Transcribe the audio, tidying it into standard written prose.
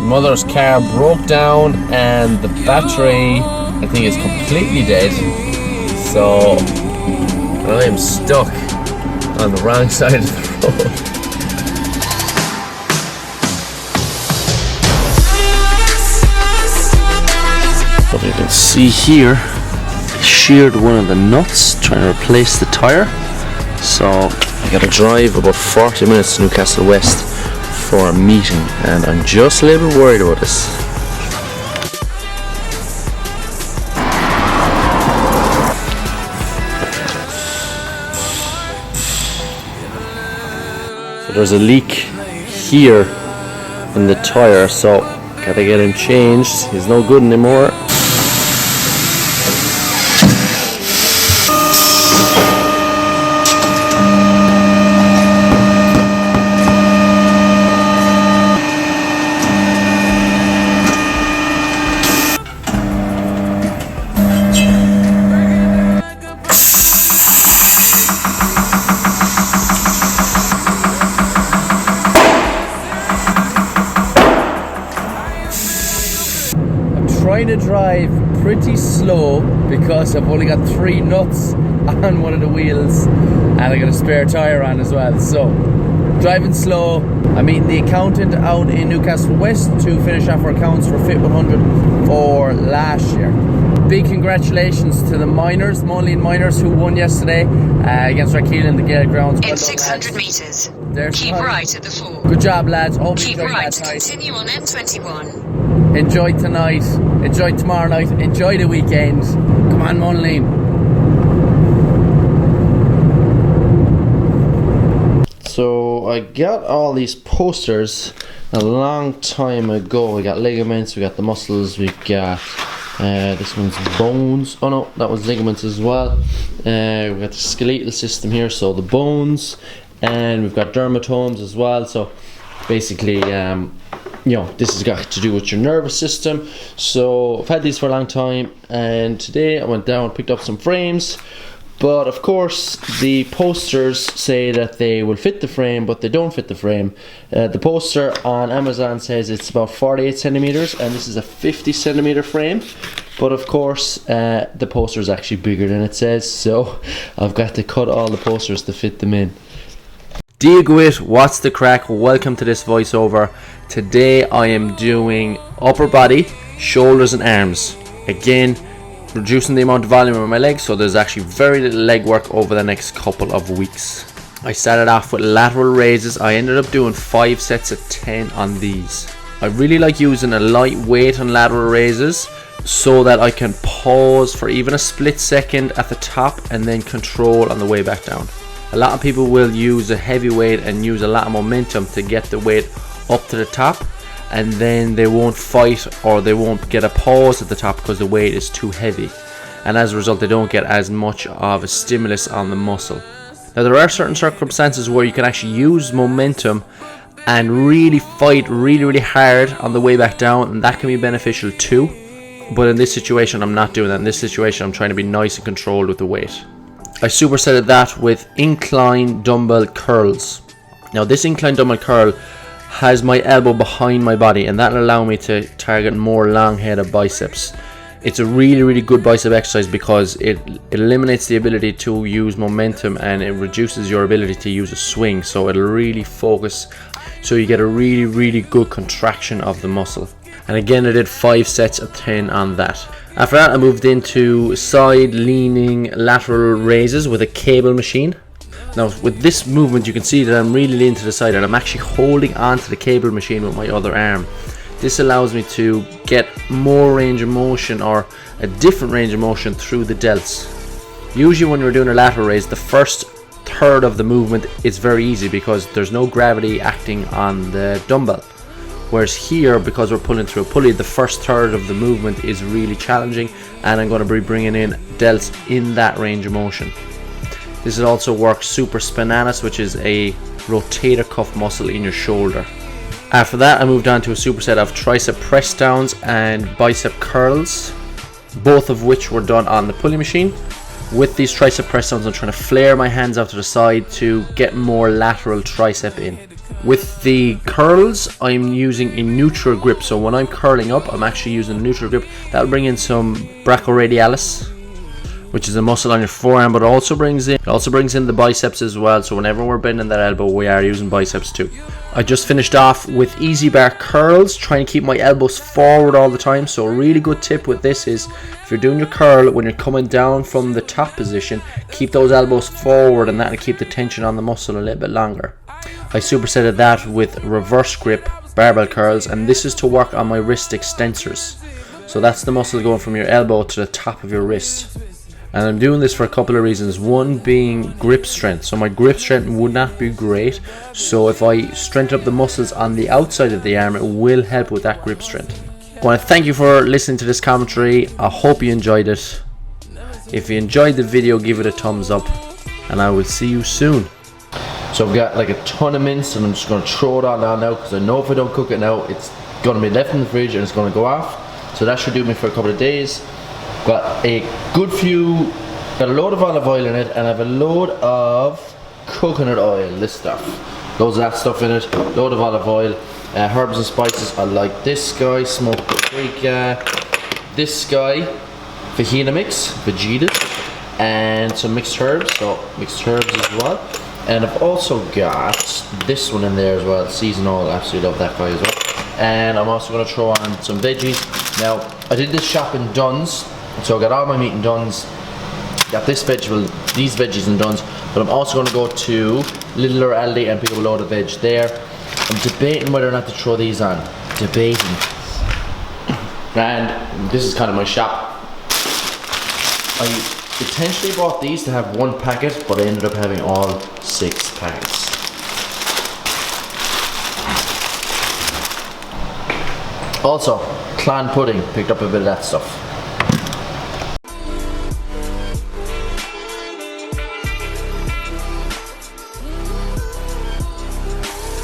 mother's car broke down and the battery, I think, is completely dead. So I am stuck on the wrong side of the road. What you can see here, I sheared one of the nuts trying to replace the tyre. So I gotta drive about 40 minutes to Newcastle West for a meeting, and I'm just a little bit worried about this. So there's a leak here in the tyre, so gotta get him changed. He's no good anymore. Trying to drive pretty slow because I've only got 3 nuts on one of the wheels and I got a spare tyre on as well. So driving slow. I'm meeting the accountant out in Newcastle West to finish off our accounts for Fit 100 for last year. Big congratulations to the miners, Monaleen miners, who won yesterday against Raquel in the Gaelic grounds. In 600 metres, keep right at the fort. Good job, lads. Hope keep right, continue on M21. Enjoy tonight, enjoy tomorrow night, enjoy the weekend. Come on, Monaleen. So I got all these posters a long time ago. We got ligaments, we got the muscles, we got this one's bones. Oh no, that was ligaments as well. We got the skeletal system here, so the bones, and we've got dermatomes as well. So basically, you know, this has got to do with your nervous system. So I've had these for a long time, and today I went down and picked up some frames. But of course the posters say that they will fit the frame, but they don't fit the frame. The poster on Amazon says it's about 48 centimeters, and this is a 50 centimeter frame. But of course the poster is actually bigger than it says, so I've got to cut all the posters to fit them in. Deagwit, what's the crack? Welcome to this voiceover. Today I am doing upper body, shoulders and arms. Again, reducing the amount of volume on my legs, so there's actually very little leg work over the next couple of weeks. I started off with lateral raises. I ended up doing 5 sets of 10 on these. I really like using a light weight on lateral raises so that I can pause for even a split second at the top and then control on the way back down. A lot of people will use a heavy weight and use a lot of momentum to get the weight up to the top, and then they won't fight or they won't get a pause at the top because the weight is too heavy, and as a result they don't get as much of a stimulus on the muscle. Now there are certain circumstances where you can actually use momentum and really fight really hard on the way back down, and that can be beneficial too. But in this situation I'm not doing that. In this situation I'm trying to be nice and controlled with the weight. I supersetted that with incline dumbbell curls. Now this incline dumbbell curl has my elbow behind my body, and that'll allow me to target more long-headed biceps. It's a really good bicep exercise because it eliminates the ability to use momentum, and it reduces your ability to use a swing, so it'll really focus, so you get a really good contraction of the muscle. And again I did 5 sets of 10 on that. After that I moved into side leaning lateral raises with a cable machine. Now with this movement you can see that I'm really leaning to the side and I'm actually holding onto the cable machine with my other arm. This allows me to get more range of motion, or a different range of motion, through the delts. Usually when you're doing a lateral raise, the first third of the movement is very easy because there's no gravity acting on the dumbbell. Whereas here, because we're pulling through a pulley, the first third of the movement is really challenging, and I'm going to be bringing in delts in that range of motion. This also works supraspinatus, which is a rotator cuff muscle in your shoulder. After that I moved on to a superset of tricep press downs and bicep curls, both of which were done on the pulley machine. With these tricep press downs I'm trying to flare my hands out to the side to get more lateral tricep in. With the curls, I'm using a neutral grip. So when I'm curling up, I'm actually using a neutral grip. That'll bring in some brachioradialis, which is a muscle on your forearm, but it also brings in the biceps as well. So whenever we're bending that elbow, we are using biceps too. I just finished off with easy bar curls, trying to keep my elbows forward all the time. So a really good tip with this is, if you're doing your curl, when you're coming down from the top position, keep those elbows forward, and that'll keep the tension on the muscle a little bit longer. I supersetted that with reverse grip barbell curls, and this is to work on my wrist extensors. So that's the muscle going from your elbow to the top of your wrist. And I'm doing this for a couple of reasons. One being grip strength. So my grip strength would not be great. So if I strengthen up the muscles on the outside of the arm, it will help with that grip strength. I want to thank you for listening to this commentary. I hope you enjoyed it. If you enjoyed the video, give it a thumbs up, and I will see you soon. So I've got like a ton of mince, and I'm just going to throw it on down now, because I know if I don't cook it now, it's going to be left in the fridge and it's going to go off. So that should do me for a couple of days. Got a good few, got a load of olive oil in it, and I have a load of coconut oil, this stuff. Loads of that stuff in it, load of olive oil, herbs and spices. I like this guy, smoked paprika, this guy, fajita mix, vegetas, and some mixed herbs, so mixed herbs as well. And I've also got this one in there as well, seasoned oil. Absolutely love that guy as well. And I'm also going to throw on some veggies. Now, I did this shop in Dunn's, so I got all my meat in Dunn's. Got this vegetable, these veggies in Dunn's, but I'm also going to go to Lidl or Aldi and pick up a load of veg there. I'm debating whether or not to throw these on. Debating. And this is kind of my shop. I potentially bought these to have one packet, but I ended up having all 6 packets. Also, clan pudding, picked up a bit of that stuff.